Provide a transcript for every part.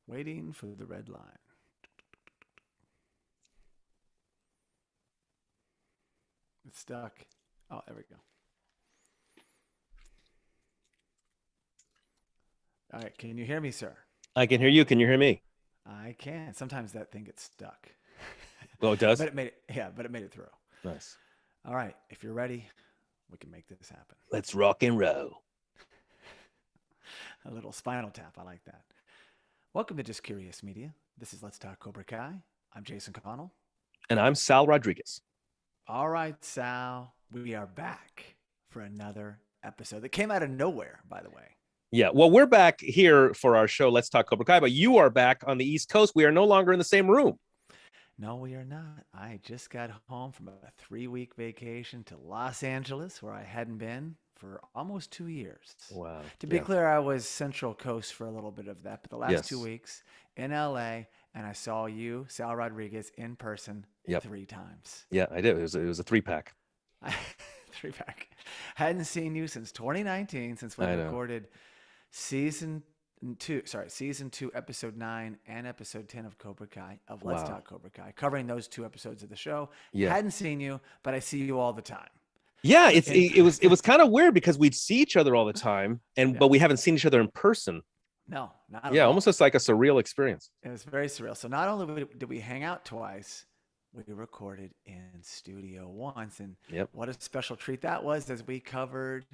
Waiting for the red line. It's stuck. Oh, there we go. All right, can you hear me, sir? I can hear you. Can you hear me? I can. Sometimes that thing gets stuck. Oh, it does? But it made it, yeah, but it made it through. Nice. All right, if you're ready, we can make this happen. Let's rock and roll. A little spinal tap. I like that. Welcome to Just Curious Media. This is Let's Talk Cobra Kai. I'm Jason Connell. And I'm Sal Rodriguez. All right, Sal, we are back for another episode that came out of nowhere, by the way. Yeah, well, we're back here for our show, Let's Talk Cobra Kai, but you are back on the East Coast. We are no longer in the same room. No, we are not. I just got home from a 3-week vacation to Los Angeles, where I hadn't been for almost 2 years. Wow. To be clear, I was Central Coast for a little bit of that, but the last 2 weeks in LA, and I saw you, Sal Rodriguez, in person 3 times. Yeah, I did. It was a 3-pack. 3-pack. Hadn't seen you since 2019, since we recorded season 2, episode 9 and episode 10 of Cobra Kai, of Let's Talk Cobra Kai, covering those 2 episodes of the show. Yeah. Hadn't seen you, but I see you all the time. Yeah, it was kind of weird because we'd see each other all the time, but we haven't seen each other in person. No, not at all. Yeah, almost just like a surreal experience. It was very surreal. So not only did we hang out twice, we recorded in studio once, and what a special treat that was as we covered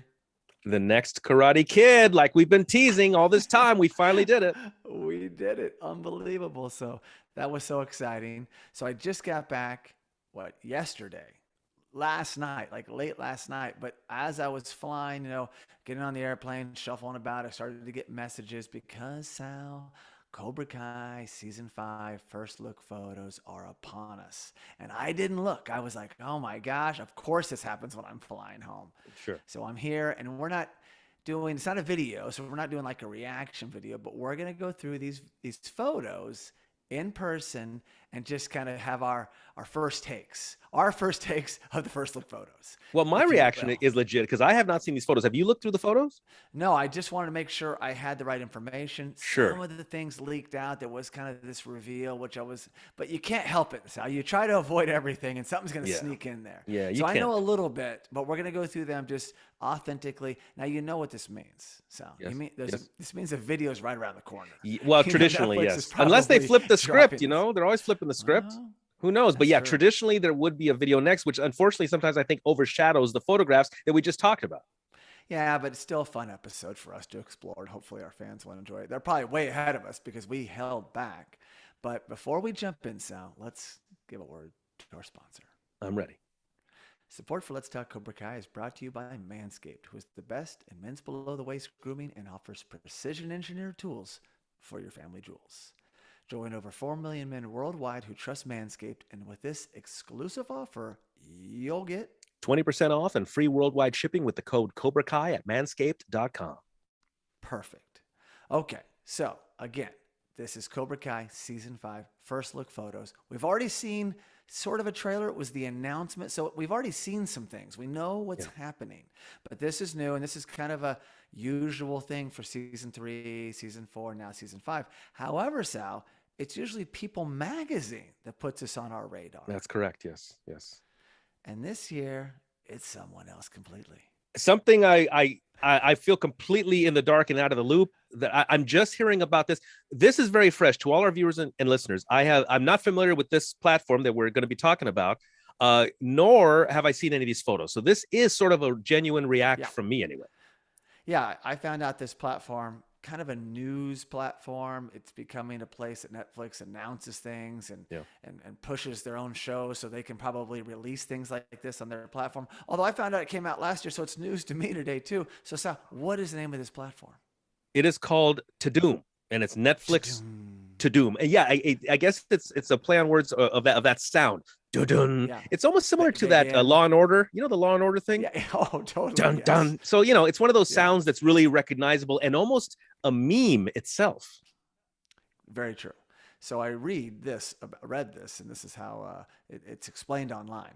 the next Karate Kid, like we've been teasing all this time. We finally did it. We did it. Unbelievable. So that was so exciting. So I just got back, yesterday, last night, like late last night. But as I was flying, getting on the airplane, shuffling about, I started to get messages because, Sal, Cobra Kai season 5 first look photos are upon us. And I didn't look. I was like, oh my gosh, of course this happens when I'm flying home. Sure. So I'm here, and it's not a video, so we're not doing like a reaction video, but we're going to go through these photos in person and just kind of have our first takes of the first look photos. Well, my reaction is legit because I have not seen these photos. Have you looked through the photos? No, I just wanted to make sure I had the right information. Sure. Some of the things leaked out. There was kind of this reveal, but you can't help it, Sal. You try to avoid everything and something's going to sneak in there. Yeah, so I know a little bit, but we're going to go through them just authentically. Now, you know what this means, Sal. Yes. This means the video is right around the corner. Well, traditionally, yes. Unless they flip the script, they're always flipping the script. Who knows? But yeah, true. Traditionally, there would be a video next, which unfortunately sometimes I think overshadows the photographs that we just talked about. Yeah, but it's still a fun episode for us to explore, and hopefully our fans will enjoy it. They're probably way ahead of us because we held back. But before we jump in, Sal, let's give a word to our sponsor. I'm ready. Support for Let's Talk Cobra Kai is brought to you by Manscaped, who is the best in men's below-the-waist grooming and offers precision-engineered tools for your family jewels. Join over 4 million men worldwide who trust Manscaped, and with this exclusive offer, you'll get 20% off and free worldwide shipping with the code cobrakai at manscaped.com. Perfect. Okay, so again, this is Cobra Kai season 5 first look photos. We've already seen sort of a trailer. It was the announcement, so we've already seen some things. We know what's happening, but this is new, and this is kind of a usual thing for season 3, season 4, now season 5. However, Sal, it's usually People Magazine that puts us on our radar. That's correct. Yes. And this year, it's someone else completely. Something I feel completely in the dark and out of the loop. That I'm just hearing about this. This is very fresh to all our viewers and listeners. I'm not familiar with this platform that we're going to be talking about, nor have I seen any of these photos. So this is sort of a genuine react from me anyway. Yeah, I found out this platform, kind of a news platform. It's becoming a place that Netflix announces things and pushes their own shows, so they can probably release things like this on their platform. Although I found out it came out last year, so it's news to me today too. So Sal, what is the name of this platform? It is called Tudum, and it's Netflix Tudum. And yeah, I guess it's a play on words of that sound. Dun-dun. Yeah. It's almost similar to that Law and Order. You know the Law and Order thing? Yeah. Oh, totally. Dun, dun. So, it's one of those sounds that's really recognizable and almost a meme itself. Very true. So I read this, and this is how it's explained online.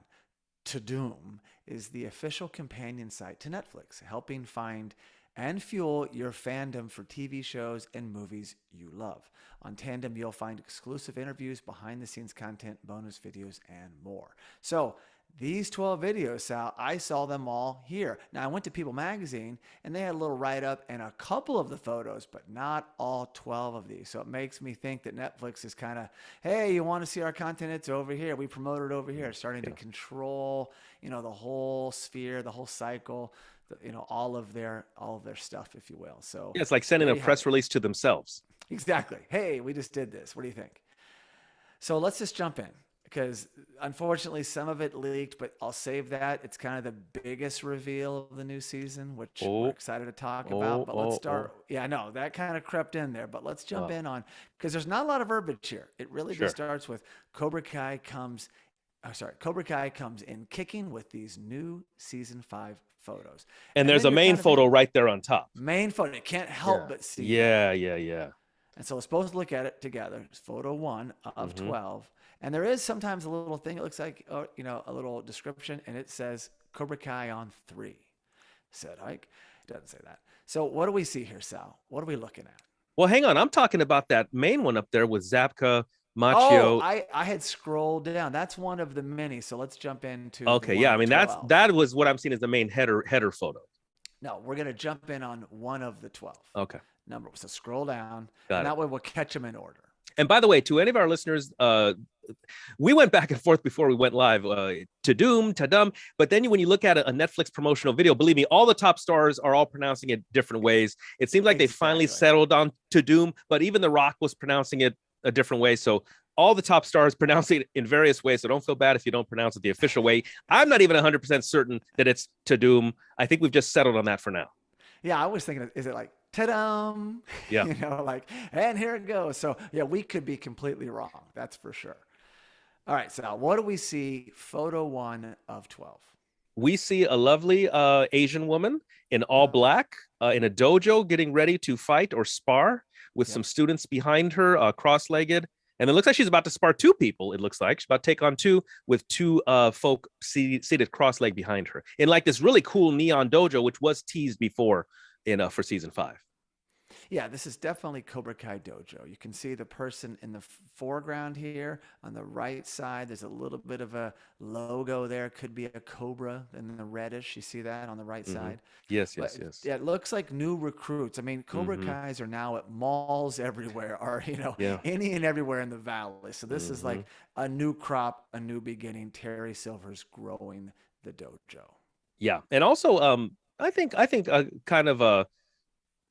Tudum is the official companion site to Netflix, helping find and fuel your fandom for TV shows and movies you love. On Tandem, you'll find exclusive interviews, behind the scenes content, bonus videos, and more. So these 12 videos, Sal, I saw them all here. Now, I went to People Magazine, and they had a little write-up and a couple of the photos, but not all 12 of these. So it makes me think that Netflix is kind of, hey, you want to see our content? It's over here. We promote it over here. Starting to control, the whole sphere, the whole cycle, all of their stuff, if you will. So yeah, it's like sending a press release to themselves. Exactly. Hey, we just did this. What do you think? So let's just jump in, because unfortunately some of it leaked, but I'll save that. It's kind of the biggest reveal of the new season, which we're excited to talk about. But let's start. Yeah, I know that kind of crept in there, but let's jump in on, because there's not a lot of verbiage here. It really just starts with Cobra Kai comes in kicking with these new season 5 photos. And there's a main photo right there on top. Main photo. You can't help but see. Yeah. And so we're supposed to look at it together. It's photo 1 of 12. And there is sometimes a little thing. It looks like, a little description, and it says Cobra Kai on 3. Said Ike. It doesn't say that. So what do we see here, Sal? What are we looking at? Well, hang on. I'm talking about that main one up there with Zabka, Machio. Oh, I had scrolled down. That's one of the many. So let's jump into. Okay, yeah. I mean, that was what I'm seeing as the main header photo. No, we're gonna jump in on one of the 12. Okay. So scroll down. Got and it. that way we'll catch them in order. And by the way, to any of our listeners, we went back and forth before we went live. Tudum. But then when you look at a Netflix promotional video, believe me, all the top stars are all pronouncing it different ways. It seems like they finally settled on Tudum, but even The Rock was pronouncing it a different way. So all the top stars pronounce it in various ways. So don't feel bad if you don't pronounce it the official way. I'm not even 100% certain that it's Tudum. I think we've just settled on that for now. Yeah, I was thinking, is it like Tudum? Yeah. And here it goes. So yeah, we could be completely wrong. That's for sure. All right, so what do we see? Photo 1 of 12. We see a lovely Asian woman in all black in a dojo getting ready to fight or spar with some students behind her, cross-legged. And it looks like she's about to spar 2 people. It looks like she's about to take on 2 with 2 folk seated cross-legged behind her in like this really cool neon dojo, which was teased before for season 5. Yeah, this is definitely Cobra Kai dojo. You can see the person in the foreground here on the right side. There's a little bit of a logo there. Could be a cobra in the reddish. You see that on the right side? Yes. Yeah, it looks like new recruits. I mean, Cobra Kais are now at malls everywhere, or any and everywhere in the valley. So this is like a new crop, a new beginning. Terry Silver's growing the dojo. Yeah, and also I think kind of a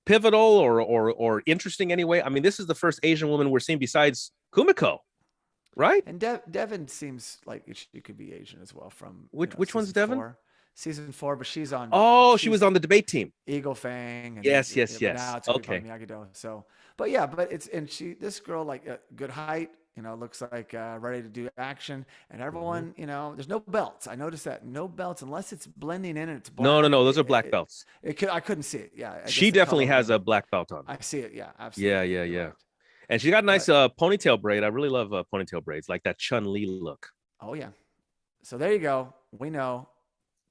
pivotal or interesting anyway. I mean, this is the first Asian woman we're seeing besides Kumiko, right? And Devin seems like she could be Asian as well. From which one's Devin? Season 4, but she's on. Oh, she was on the debate team. Eagle Fang. And yes. Now it's okay. Miyagi-Do. So, this girl, like good height. Looks like ready to do action, and everyone, there's no belts. I noticed that no belts unless it's blending in and it's black. No, those are black belts. I couldn't see it. Yeah, she definitely has a black belt on. I see it. Yeah, absolutely. Yeah. And she got a nice ponytail braid. I really love ponytail braids, like that Chun-Li look. Oh yeah. So there you go. We know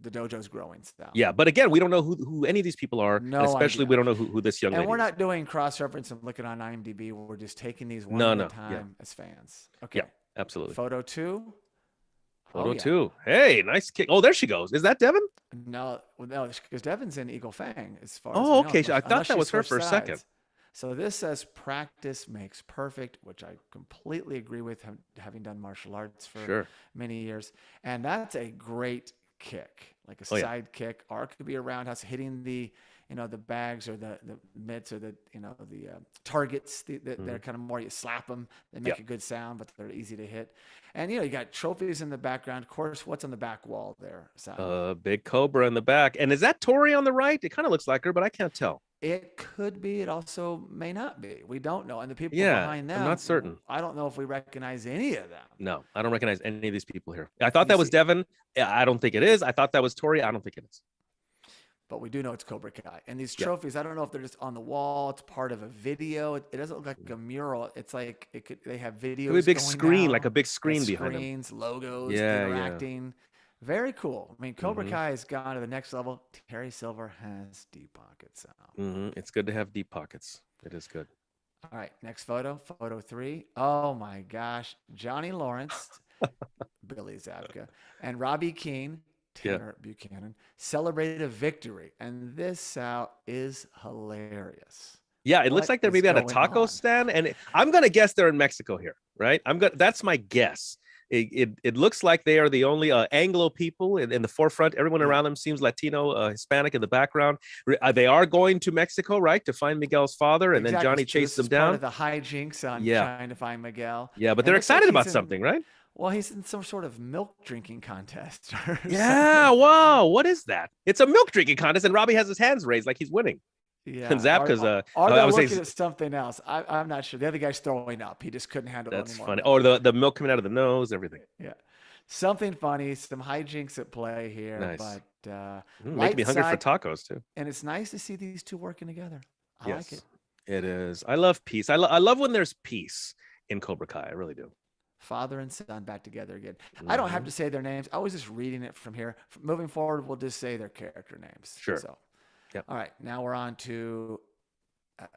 the dojo's growing now. Yeah, but again, we don't know who any of these people are. No, and especially idea. we don't know who this young lady is. And we're not doing cross-reference and looking on IMDb. We're just taking these one at a time as fans. Okay. Yeah, absolutely. Photo 2. Photo 2. Hey, nice kick. Oh, there she goes. Is that Devin? No, because Devin's in Eagle Fang as far as okay. I thought that was her for a second. So this says practice makes perfect, which I completely agree with, having done martial arts for many years. And that's a great kick, like a side kick, or it could be a roundhouse hitting the bags or the mitts or the targets. They're kind of more, you slap them, they make a good sound, but they're easy to hit. And you got trophies in the background. Of course, what's on the back wall there, Sal? Big cobra in the back. And is that Tori on the right? It kind of looks like her, but I can't tell. It could be. It also may not be. We don't know. And the people behind them, I'm not certain. I don't know if we recognize any of them. No, I don't recognize any of these people here. I thought that was Devin. I don't think it is. I thought that was Tori. I don't think it is. But we do know it's Cobra Kai. And these trophies, I don't know if they're just on the wall. It's part of a video. It doesn't look like a mural. It's like they have videos. It could be a big screen, like a big screen behind them. Screens, logos, interacting. Very cool. I mean, Cobra Hmm. Kai has gone to the next level. Terry Silver has deep pockets now. It's good to have deep pockets. It is good. All right, next photo, photo 3. Oh my gosh, Johnny Lawrence, Billy Zabka, and Robbie Keane, Yeah. Tanner Buchanan, celebrated a victory, and this is hilarious. Yeah, it looks What like they're is maybe at a going taco on? stand, and I'm gonna guess they're in Mexico here, right? That's my guess. It looks like they are the only Anglo people in the forefront. Everyone Yeah, around them seems Latino, Hispanic in the background. They are going to Mexico, right, to find Miguel's father, and then exactly. Johnny So chases this them is part down. of the hijinks on Yeah, trying to find Miguel. yeah, but And it they're looks like excited he's about in, something, right? well, he's in some sort of milk drinking contest or Yeah, something. wow, what is that? It's a milk drinking contest, and Robbie has his hands raised like he's winning. And Yeah, Zapka's or I they're would say looking at something else. I'm not sure. The other guy's throwing up. He just couldn't handle any that's more funny. milk. Oh, the milk coming out of the nose, everything. Yeah, something funny. Some hijinks at play here, Nice. but Making me light hungry for side, tacos too. and it's nice to see these two working together. I like it. Yes, it is. I love peace. I love when there's peace in Cobra Kai. I really do. Father and son back together again. I don't have Hmm. to say their names. I was just reading it from here. Moving forward, we'll just say their character names. Sure. So, Yep. all right, now we're on to I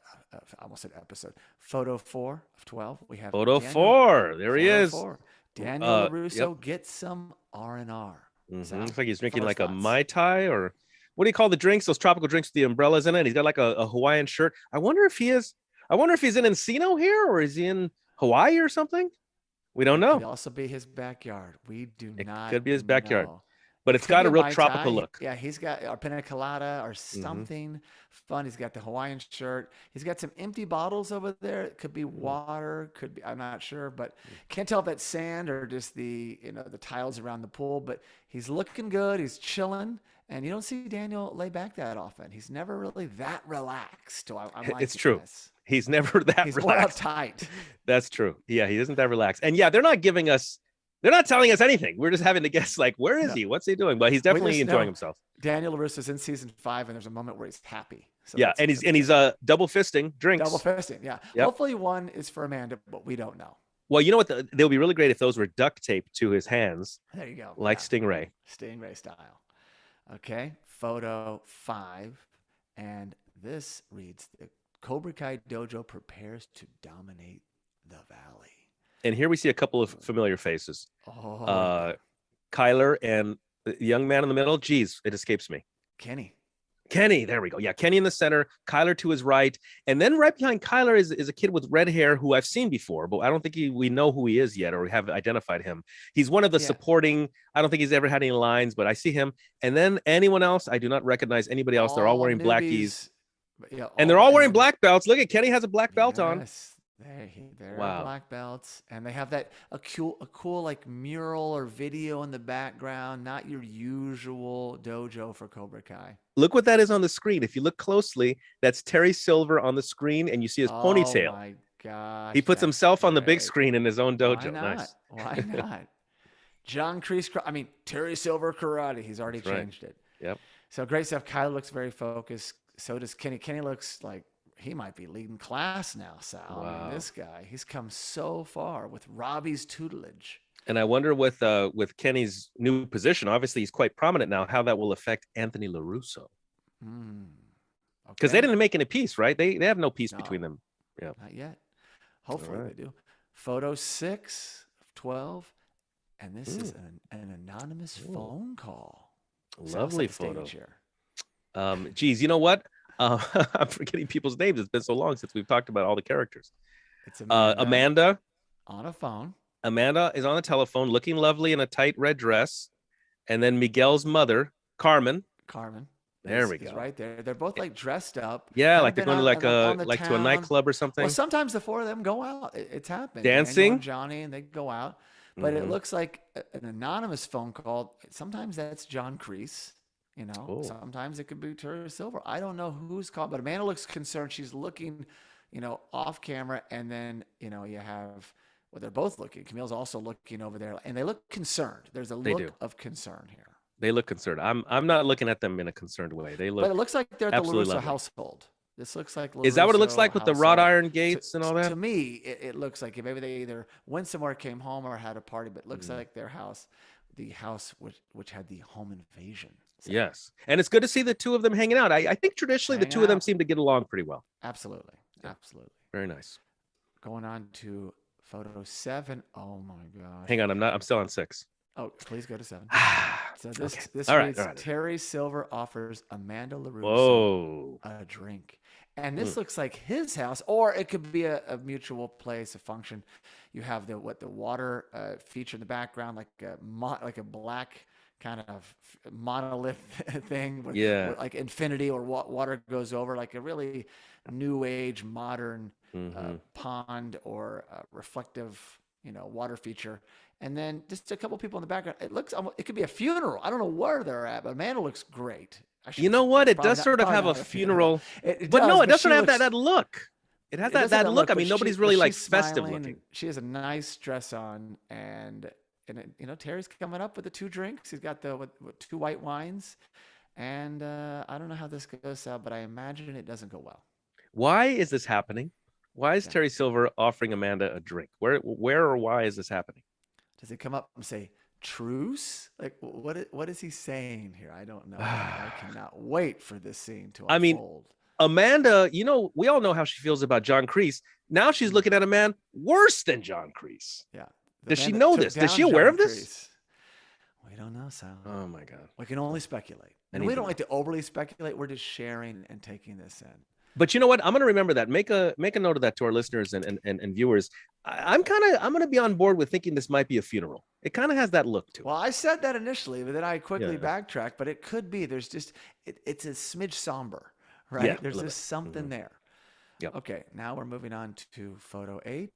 almost said episode. Photo 4 of 12. We have Photo Daniel. 4. There he Photo is. 4. Daniel Yep. LaRusso gets some R&R. Looks like he's drinking first like a thoughts. Mai Tai, or what do you call the drinks? Those tropical drinks with the umbrellas in it. He's got like a Hawaiian shirt. I wonder if he's in Encino here, or is he in Hawaii or something? We don't Could know. also be his backyard. We do It not could be his backyard, know. but It it's could got be a real Mai tropical Tai. look. Yeah, he's got a pina colada or Hmm. something fun. He's got the Hawaiian shirt. He's got some empty bottles over there. It could be water. Could be. I'm not sure, but can't tell if that's sand or just the the tiles around the pool. But he's looking good. He's chilling, and you don't see Daniel lay back that often. He's never really that relaxed. So I'm liking It's true. this. He's never that He's relaxed. more uptight. That's true. Yeah, he isn't that relaxed. And yeah, they're not telling us anything. We're just having to guess, like, where is No. he? What's he doing? But he's We definitely just enjoying know himself. Daniel LaRusso's in season 5, and there's a moment where he's happy. So Yeah, and he's double fisting drinks. double fisting. Yeah. Yep. Hopefully one is for Amanda, but we don't know. Well, you know what? They would be really great if those were duct taped to his hands, There you go. like Yeah. Stingray. Stingray style. Okay. Photo 5. And this reads the Cobra Kai dojo prepares to dominate the valley. And here we see a couple of familiar faces. Oh, Kyler and the young man in the middle. Geez, it escapes me. Kenny, there we go. Yeah, Kenny in the center, Kyler to his right. And then right behind Kyler is a kid with red hair who I've seen before, but I don't think we know who he is yet, or we have identified him. He's one of the supporting, I don't think he's ever had any lines, but I see him. And then anyone else, I do not recognize anybody else. They're all wearing blackies. Yeah, And they're all wearing black belts. Look at Kenny has a black belt on. There Wow. are black belts, and they have a cool like mural or video in the background. Not your usual dojo for Cobra Kai. Look what that is on the screen. If you look closely, that's Terry Silver on the screen, and you see his ponytail. Oh my gosh! He puts that's himself on the big great. screen in his own dojo. Why not? Nice. Why not? John Kreese, Terry Silver Karate. He's already That's right. changed it. Yep. So great stuff. Kyle looks very focused. So does Kenny. Kenny looks like he might be leading class now, Sal. I Wow. mean, this guy, he's come so far with Robbie's tutelage. And I wonder with Kenny's new position, obviously he's quite prominent now, how that will affect Anthony LaRusso. Because they didn't make any peace, right? They have no peace between them. Yeah. Not yet. Hopefully right. they do. Photo 6 of 12. And this is an anonymous phone call. Lovely Set the photo. stage here. Geez, you know what? I'm forgetting people's names. It's been so long since we've talked about all the characters. It's Amanda on a phone. Amanda is on the telephone, looking lovely in a tight red dress. And then Miguel's mother, Carmen. There we go. Right there. They're both like dressed up. Yeah, Kind like of they're been going to on the to a town. nightclub or something. Well, sometimes the four of them go out. It's happened. Dancing? Daniel and Johnny, and they go out. But it looks like an anonymous phone call. Sometimes that's John Kreese. Sometimes it could be Terry Silver. I don't know who's called, but Amanda looks concerned. She's looking, off camera, and then you have. Well, they're both looking. Camille's also looking over there, and they look concerned. There's a look of concern here. They look concerned. I'm not looking at them in a concerned way. They look. But it looks like they're at the LaRusso lovely. household. This looks like Is that what it looks LaRusso like with the household. wrought iron gates and all that? To me, it looks like maybe they either went somewhere, came home, or had a party. But it looks like their house. the house which had the home invasion. So, Yes. And it's good to see the two of them hanging out. I think traditionally the two of them seem to get along pretty well. Absolutely. Yeah. Absolutely. Very nice. Going on to photo 7. Oh my gosh. Hang on, I'm still on 6. Oh, please go to 7. So this Okay. this All reads, right. Terry Silver offers Amanda LaRusso Whoa. a drink. And this looks like his house, or it could be a mutual place, a function. You have the water feature in the background, like a black kind of monolith thing, where like infinity or water goes over, like a really new age modern pond or reflective, water feature. And then just a couple people in the background. It could be a funeral. I don't know where they're at, but Amanda looks great. You know what? It does sort of have a funeral, but no, it doesn't have that look. It has that look. I mean, nobody's really like festive looking. She has a nice dress on, and Terry's coming up with the 2 drinks. He's got the 2 white wines, and I don't know how this goes out, but I imagine it doesn't go well. Why is this happening? Why is Terry Silver offering Amanda a drink? Where or why is this happening? Does he come up and say truce? Like what is he saying here? I don't know. I cannot wait for this scene to unfold. I mean, Amanda, we all know how she feels about John Kreese. Now she's looking at a man worse than John Kreese. Yeah. Does she know this? Is she aware of this? We don't know, Sal. Oh my God. We can only speculate. And we don't like to overly speculate. We're just sharing and taking this in. But you know what? I'm going to remember that. Make a note of that to our listeners and viewers. I'm going to be on board with thinking this might be a funeral. It kind of has that look to it. Well, I said that initially, but then I quickly backtracked. But it could be. There's just it's a smidge somber, right? Yeah, there's just something there. Yep. Okay, now we're moving on to photo 8.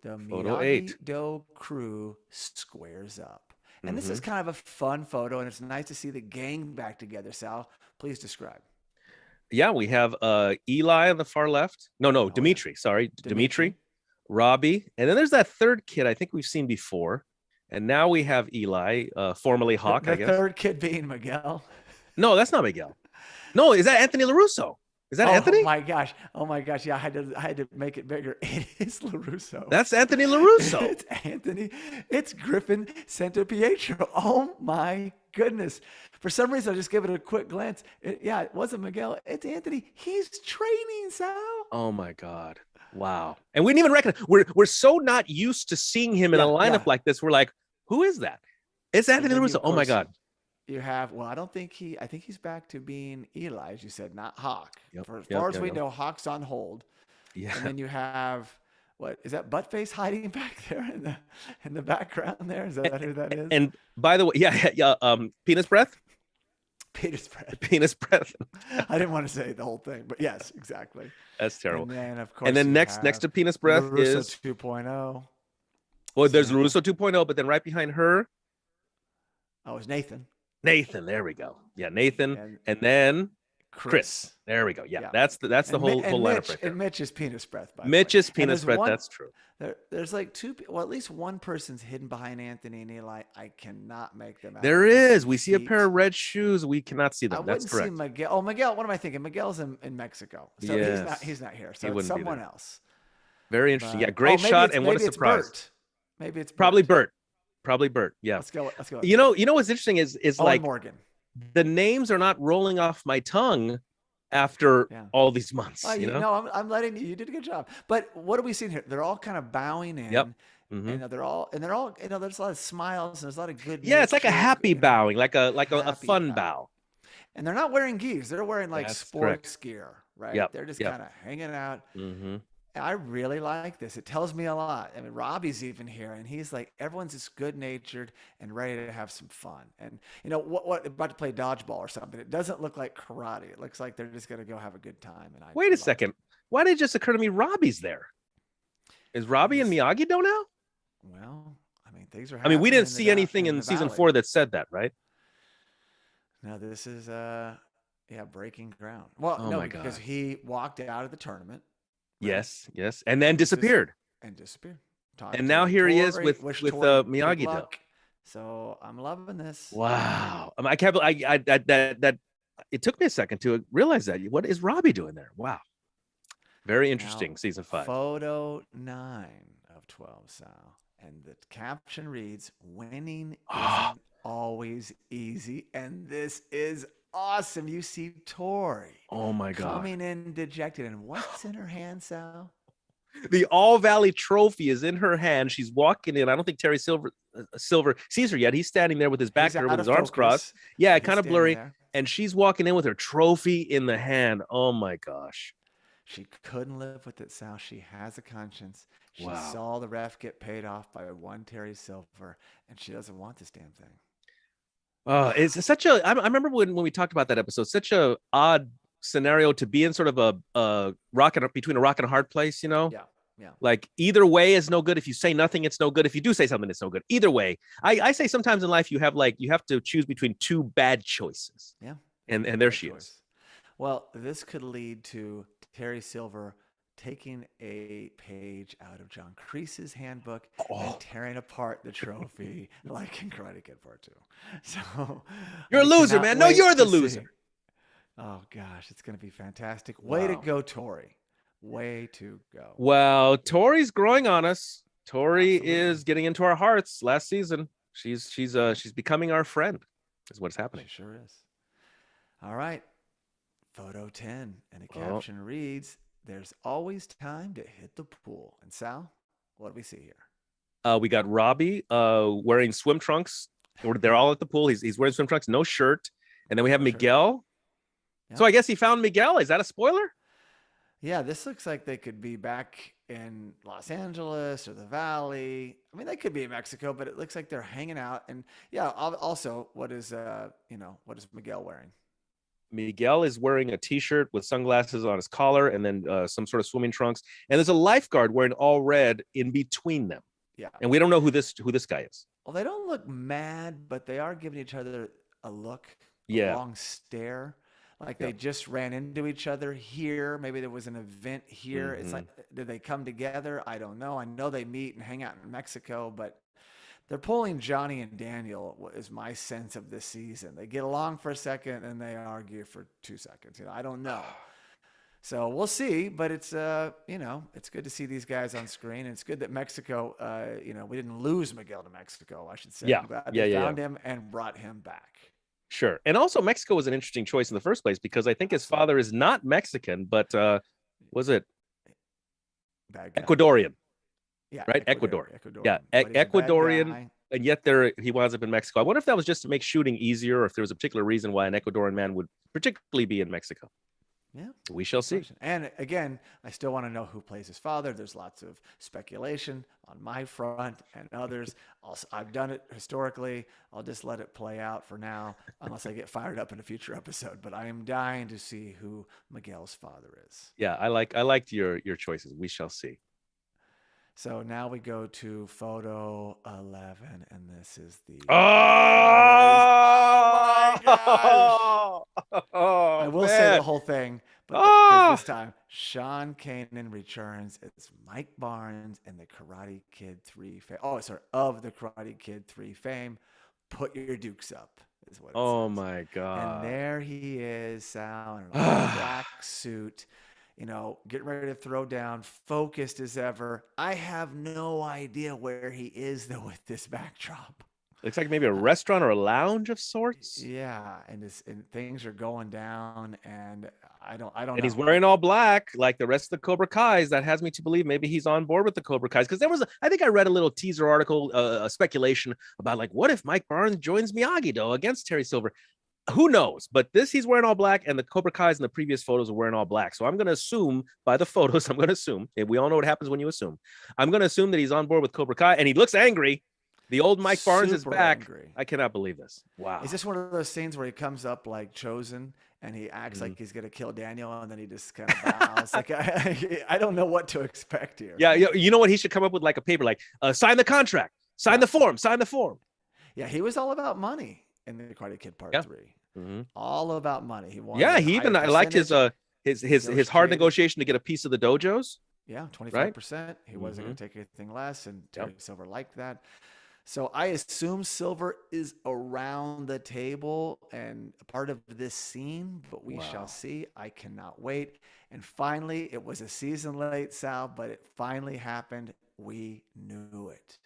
The Photo 8. Miyagi-Do crew squares up. And this is kind of a fun photo, and it's nice to see the gang back together. Sal, please describe. Yeah, we have Eli on the far left. No, Dimitri. Sorry, Dimitri, Robbie, and then there's that third kid I think we've seen before. And now we have Eli, formerly Hawk, I guess. The third kid being Miguel. No, that's not Miguel. No, is that Anthony LaRusso? Is that Anthony? Oh my gosh. Yeah, I had to make it bigger. It is LaRusso. That's Anthony LaRusso. It's Anthony. It's Griffin Santopietro. Oh my goodness. For some reason, I just gave it a quick glance. It wasn't Miguel. It's Anthony. He's training, Sal. Oh my God. Wow. And we didn't even recognize. We're so not used to seeing him in a lineup like this. We're like, who is that? It's Anthony LaRusso. Oh my God. You have, I think he's back to being Eli, as you said, not Hawk. Yep, as far as we know, Hawk's on hold. Yeah. And then you have, what is that, Buttface hiding back there in the background there? Is that who that is? And by the way, penis breath? Penis breath. Penis breath. I didn't want to say the whole thing, but yes, exactly. That's terrible. And then, of course, and then next to penis breath LaRusso is 2.0. Well, there's LaRusso 2.0, but then right behind her. Oh, it's Nathan. Nathan, there we go. Yeah, Nathan, and then Chris. There we go. Yeah, that's the whole lineup right there. And Mitch is penis breath. Mitch is penis breath. That's true. There's like at least one person's hidden behind Anthony and Eli. I cannot make them out. There is. We see a pair of red shoes. We cannot see them. That's correct. See Miguel. Oh, Miguel. What am I thinking? Miguel's in Mexico, so he's not here. So it's someone else. Very interesting. Yeah, great shot, and what a surprise. Maybe it's probably Bert. Probably Bert. Yeah. Let's go. You know what's interesting is like Morgan. The names are not rolling off my tongue after all these months. No, I'm letting you. You did a good job. But what are we seeing here? They're all kind of bowing in. Yep. Mm-hmm. They're all. There's a lot of smiles and there's a lot of good. Yeah, it's like a happy bowing, like a fun bow. And they're not wearing geese. They're wearing like sports gear, right? Yep. They're just kind of hanging out. Mm-hmm. I really like this. It tells me a lot. I mean, Robbie's even here, and he's like, everyone's just good-natured and ready to have some fun. And what about to play dodgeball or something? It doesn't look like karate. It looks like they're just gonna go have a good time. And wait a second. Why did it just occur to me Robbie's there? Is Robbie and Miyagi-Do now? Well, I mean, things are. I mean, we didn't see anything in season 4 that said that, right? No, this is breaking ground. Well, no, because he walked out of the tournament. Right? Yes, and then disappeared. And now here he is with Miyagi-Do. So I'm loving this. Wow. I can't believe that it took me a second to realize that. What is Robbie doing there? Wow. Very interesting. Season 5. Photo 9 of 12, Sal. And the caption reads, "Winning Oh, isn't always easy." And this is awesome. You see Tori oh my God. coming in dejected. And what's in her hand, Sal? The All Valley trophy is in her hand. She's walking in. I don't think Terry Silver sees her yet. He's standing there with his back He's to her out with of his arms crossed. focus, Yeah, but he's kind of standing blurry. there. And she's walking in with her trophy in the hand. Oh my gosh. She couldn't live with it, Sal. She has a conscience. She Wow. saw the ref get paid off by one Terry Silver, and she doesn't want this damn thing. It's such a. I remember when we talked about that episode. Such a odd scenario to be in, sort of a between a rock and a hard place. You know, Yeah, yeah. like either way is no good. If you say nothing, it's no good. If you do say something, it's no good. Either way, I say sometimes in life you have to choose between two bad choices. Yeah. And there Bad she choice. is. Well, this could lead to Terry Silver taking a page out of John Kreese's handbook and Oh, tearing apart the trophy like in Karate Kid Part 2. So you're a I loser, cannot man. No, wait you're the to see. loser. Oh gosh, it's going to be fantastic. Way to Wow. go, Tori. Way to go. Well, Tori's growing on us. Tori Absolutely. is getting into our hearts. Last season, she's becoming our friend. Is what's happening. She sure is. All right. Photo 10. And the Oh. caption reads, "There's always time to hit the pool." And Sal, what do we see here? We got Robbie wearing swim trunks. They're all at the pool. He's wearing swim trunks, no shirt. And then we have No shirt. Miguel. Yeah. So I guess he found Miguel. Is that a spoiler? Yeah, this looks like they could be back in Los Angeles or the Valley. I mean, they could be in Mexico, but it looks like they're hanging out. And yeah, also, what is Miguel wearing? Miguel is wearing a t-shirt with sunglasses on his collar and then some sort of swimming trunks. And there's a lifeguard wearing all red in between them. Yeah. And we don't know who this guy is. Well, they don't look mad, but they are giving each other a look, Yeah. a long stare. Like Yeah. they just ran into each other here. Maybe there was an event here. It's like, did they come together? I don't know. I know they meet and hang out in Mexico, but they're pulling Johnny and Daniel is my sense of this season. They get along for a second and they argue for 2 seconds. I don't know. So we'll see, but it's it's good to see these guys on screen. And it's good that Mexico, we didn't lose Miguel to Mexico, I should say. Yeah. I'm glad Yeah, they yeah, found him and brought him back. Sure. And also Mexico was an interesting choice in the first place because I think his father is not Mexican, but was it Bad guy. Ecuadorian? Yeah, Right? Ecuador. Yeah, But he's a bad Ecuadorian. guy. And yet he winds up in Mexico. I wonder if that was just to make shooting easier or if there was a particular reason why an Ecuadorian man would particularly be in Mexico. Yeah. We shall see. And again, I still want to know who plays his father. There's lots of speculation on my front and others. Also, I've done it historically. I'll just let it play out for now, unless I get fired up in a future episode. But I am dying to see who Miguel's father is. Yeah, I liked your choices. We shall see. So now we go to photo 11, and this is the. Oh, my gosh! Oh, I will say man. the whole thing, but Oh! this time, Sean Kanan returns as Mike Barnes in the Karate Kid 3 fame. Oh, sorry, of the Karate Kid 3 fame. Put your dukes up, is what it Oh says. my God. And there he is, Sal, in an all black suit, getting ready to throw down, focused as ever. I have no idea where he is, though, with this backdrop. Looks like maybe a restaurant or a lounge of sorts. Yeah, and things are going down, and I don't know. And he's wearing all black like the rest of the Cobra Kais. That has me to believe maybe he's on board with the Cobra Kais. Because I think I read a little teaser article, a speculation about like, what if Mike Barnes joins Miyagi-Do against Terry Silver? Who knows? But he's wearing all black, and the Cobra Kais in the previous photos are wearing all black. So I'm going to assume by the photos, and we all know what happens when you assume. I'm going to assume that he's on board with Cobra Kai, and he looks angry. The old Mike Barnes is Super back. angry. I cannot believe this. Wow. Is this one of those scenes where he comes up like chosen and he acts like he's going to kill Daniel, and then he just kind of bows? Like, I don't know what to expect here. Yeah, you know what? He should come up with like a paper, like sign the contract, sign the form, sign the form. Yeah, he was all about money in the Karate Kid Part 3. Mm-hmm. All about money. He wanted. Yeah, he even I liked his hard negotiation to get a piece of the dojos. Yeah, 25%. He wasn't going Mm-hmm. to take anything less, and Terry Silver liked that. So I assume Silver is around the table and a part of this scene, but we shall see. I cannot wait. And finally, it was a season late, Sal, but it finally happened. We knew it.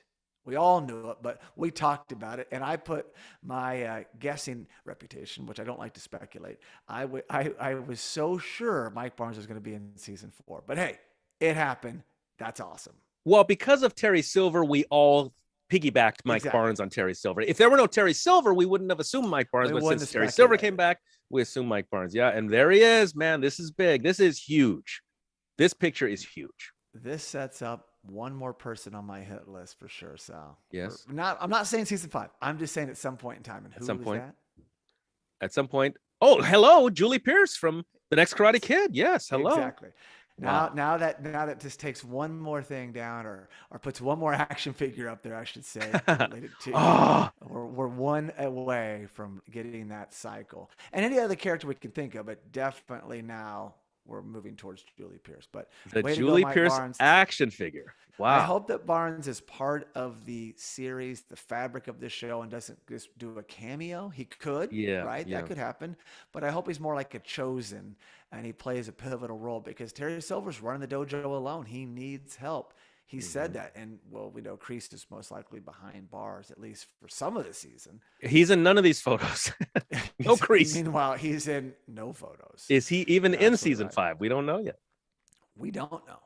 We all knew it, but we talked about it, and I put my guessing reputation, which I don't like to speculate. I was so sure Mike Barnes was going to be in season 4, but hey, it happened. That's awesome. Well, because of Terry Silver, we all piggybacked Mike Exactly. Barnes on Terry Silver. If there were no Terry Silver, we wouldn't have assumed Mike Barnes. We But wouldn't since have Terry Silver speculated. came back, we assume Mike Barnes. Yeah, and there he is, man. This is big. This is huge. This picture is huge. This sets up one more person on my hit list for sure, Sal. Yes. I'm not saying season 5. I'm just saying at some point in time. And who some is point. that? At some point. Oh, hello, Julie Pierce from The Next Karate Kid. Yes, hello. Exactly. Wow. Now that just takes one more thing down, or puts one more action figure up there, I should say, related to. Oh. We're one away from getting that cycle. And any other character we can think of, but definitely now we're moving towards Julie Pierce. But The way to Julie go, Mike Pierce Barnes. action figure. Wow. I hope that Barnes is part of the series, the fabric of the show, and doesn't just do a cameo. He could, right? Yeah. That could happen. But I hope he's more like a chosen, and he plays a pivotal role, because Terry Silver's running the dojo alone. He needs help. He said that. And, well, we know Kreese is most likely behind bars, at least for some of the season. He's in none of these photos. No Kreese. Meanwhile, he's in no photos. Is he even in Absolutely season right. 5? We don't know yet. We don't know.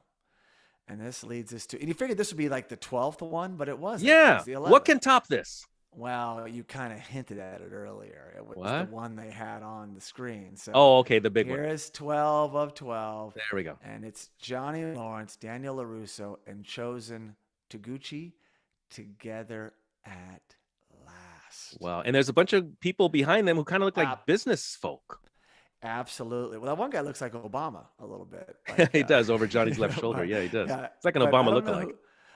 And this leads us to, and you figured this would be like the 12th one, but it wasn't. Yeah. It was the 11th. What can top this? Well, you kind of hinted at it earlier. It was What? the one they had on the screen. So Oh, okay, the big here one. is 12 of 12. There we go. And it's Johnny Lawrence, Daniellarusso, and Chosen Taguchi together at last. Wow. And there's a bunch of people behind them who kind of look like business folk. Absolutely. Well, that one guy looks like Obama a little bit. He does, over Johnny's left shoulder. Yeah, he does. Yeah, It's like an but Obama I don't know lookalike.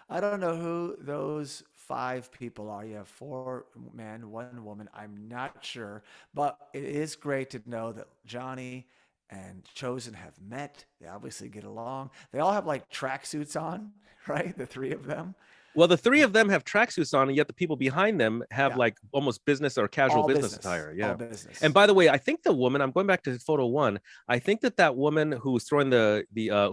I don't know who those 5 people are. You have 4 men, 1 woman. I'm not sure, but it is great to know that Johnny and Chosen have met. They obviously get along. They all have like tracksuits on, right? The 3 of them. Well, the 3 of them have tracksuits on, and yet the people behind them have like almost business or casual All business attire. Yeah. All business. And by the way, I think the woman, I'm going back to photo 1. I think that woman who's throwing the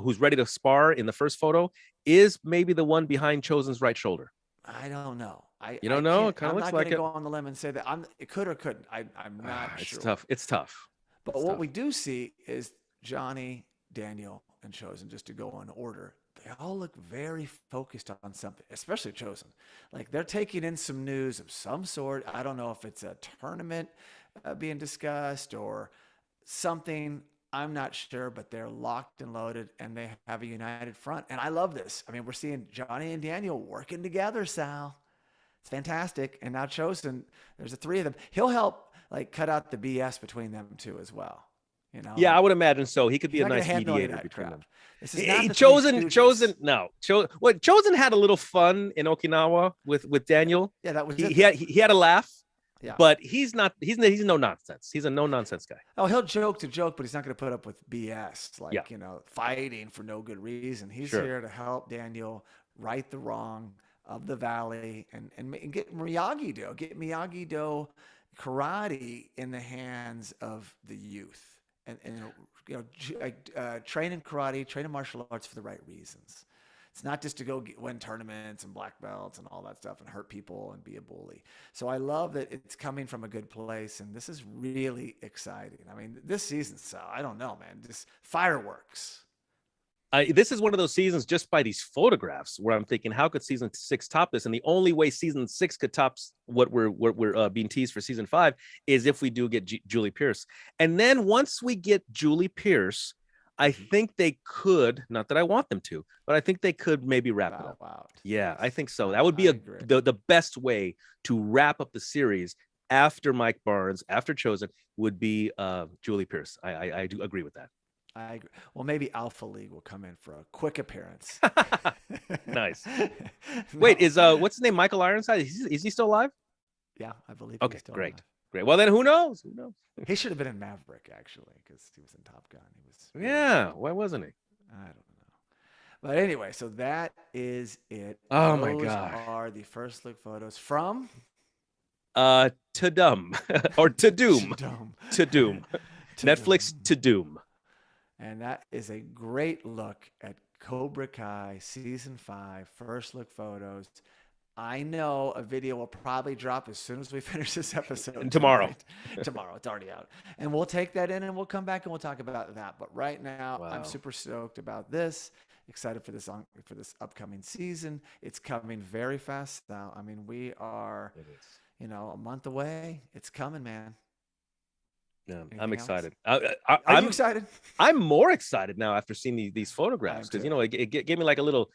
who's ready to spar in the first photo is maybe the one behind Chosen's right shoulder. I don't know. You don't know? It kind of I'm looks not like going to it. go on the limb and say that it could or couldn't. I'm not It's sure. tough. It's tough. But It's what tough. we do see is Johnny, Daniel, and Chosen, just to go in order. They all look very focused on something, especially Chosen. Like they're taking in some news of some sort. I don't know if it's a tournament being discussed or something. I'm not sure, but they're locked and loaded, and they have a united front. And I love this. I mean, we're seeing Johnny and Daniel working together, Sal. It's fantastic. And now Chosen, there's the 3 of them. He'll help like cut out the BS between them two as well. You know? Yeah, I would imagine so. He could be He's a not gonna nice handle any of mediator that between crap. them. This is not the Three Chosen, Stooges. Chosen had a little fun in Okinawa with Daniel. Yeah, that was he, it. he had a laugh. Yeah. But he's no nonsense. He's a no nonsense guy. Oh, he'll joke to joke, but he's not going to put up with BS, like, Yeah. fighting for no good reason. He's Sure. here to help Daniel right the wrong of the valley and get Miyagi-Do karate in the hands of the youth. And train in karate, train in martial arts for the right reasons. It's not just to go win tournaments and black belts and all that stuff and hurt people and be a bully. So I love that it's coming from a good place, and this is really exciting. I mean, this season, Sal, I don't know, man, just fireworks. This is one of those seasons just by these photographs where I'm thinking, how could season 6 top this? And the only way season 6 could top what we're being teased for season 5 is if we do get Julie Pierce. And then once we get Julie Pierce, I think they could, not that I want them to, but I think they could maybe wrap it up. Wow. Yeah, I think so. That would be the best way to wrap up the series after Mike Barnes, after Chosen, would be Julie Pierce. I do agree with that. I agree. Well, maybe Alpha League will come in for a quick appearance. Nice. No. Wait, is what's his name? Michael Ironside? Is he still alive? Yeah, I believe. Okay, he's still great. alive. Great. Well, then who knows? Who knows? He should have been in Maverick actually, because he was in Top Gun. He was. Yeah. Why wasn't he? I don't know. But anyway, so that is it. Oh my Those God. are the first look photos from Tudum or Tudum. Tudum. Tudum. Netflix Tudum. And that is a great look at Cobra Kai season 5 first look photos. I know a video will probably drop as soon as we finish this episode. Tomorrow. Tonight. Tomorrow. It's already out. And we'll take that in and we'll come back and we'll talk about that. But right now, I'm Wow. super stoked about this. Excited for this upcoming season. It's coming very fast now. I mean, we are, a month away. It's coming, man. Yeah, Anything I'm else? excited. Are you excited? I'm more excited now after seeing these photographs because it gave me like a little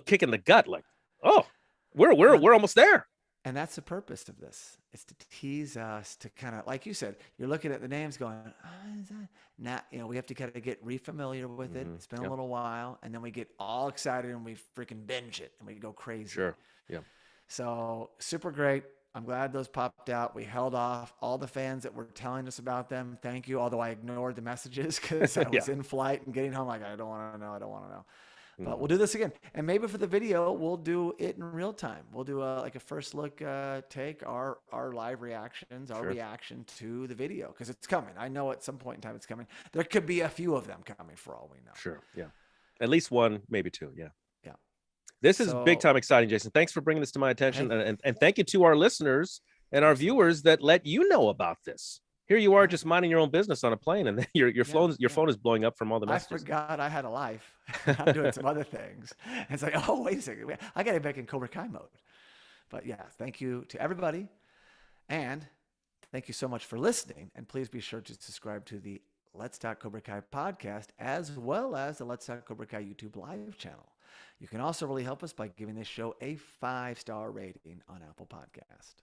kick in the gut. Like, oh, we're almost there. And that's the purpose of this. It's to tease us to kind of, like you said, you're looking at the names going, is that? Now, we have to kind of get re-familiar with it. It's been a little while. And then we get all excited and we freaking binge it and we go crazy. Sure. Yeah. So super great. I'm glad those popped out. We held off. All the fans that were telling us about them, thank you. Although I ignored the messages because I was in flight and getting home like, I don't want to know. But we'll do this again. And maybe for the video, we'll do it in real time. We'll do a first look take, our live reactions, our reaction to the video because it's coming. I know at some point in time it's coming. There could be a few of them coming for all we know. Sure. Yeah. At least one, maybe two. Yeah. Yeah. This is big time exciting, Jason. Thanks for bringing this to my attention. And thank you to our listeners and our viewers that let you know about this. Here you are just minding your own business on a plane and then your phone is blowing up from all the messages. I forgot I had a life. I'm doing some other things. And it's like, oh, wait a second. I got to get back in Cobra Kai mode. But yeah, thank you to everybody. And thank you so much for listening. And please be sure to subscribe to the Let's Talk Cobra Kai podcast as well as the Let's Talk Cobra Kai YouTube live channel. You can also really help us by giving this show a 5-star rating on Apple Podcast.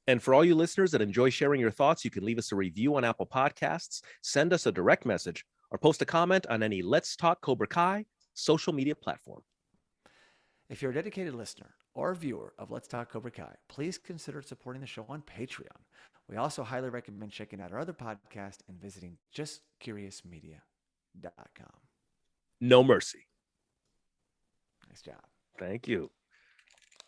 And for all you listeners that enjoy sharing your thoughts, you can leave us a review on Apple Podcasts, send us a direct message, or post a comment on any Let's Talk Cobra Kai social media platform. If you're a dedicated listener or viewer of Let's Talk Cobra Kai, please consider supporting the show on Patreon. We also highly recommend checking out our other podcast and visiting justcuriousmedia.com. No mercy. Nice job. Thank you.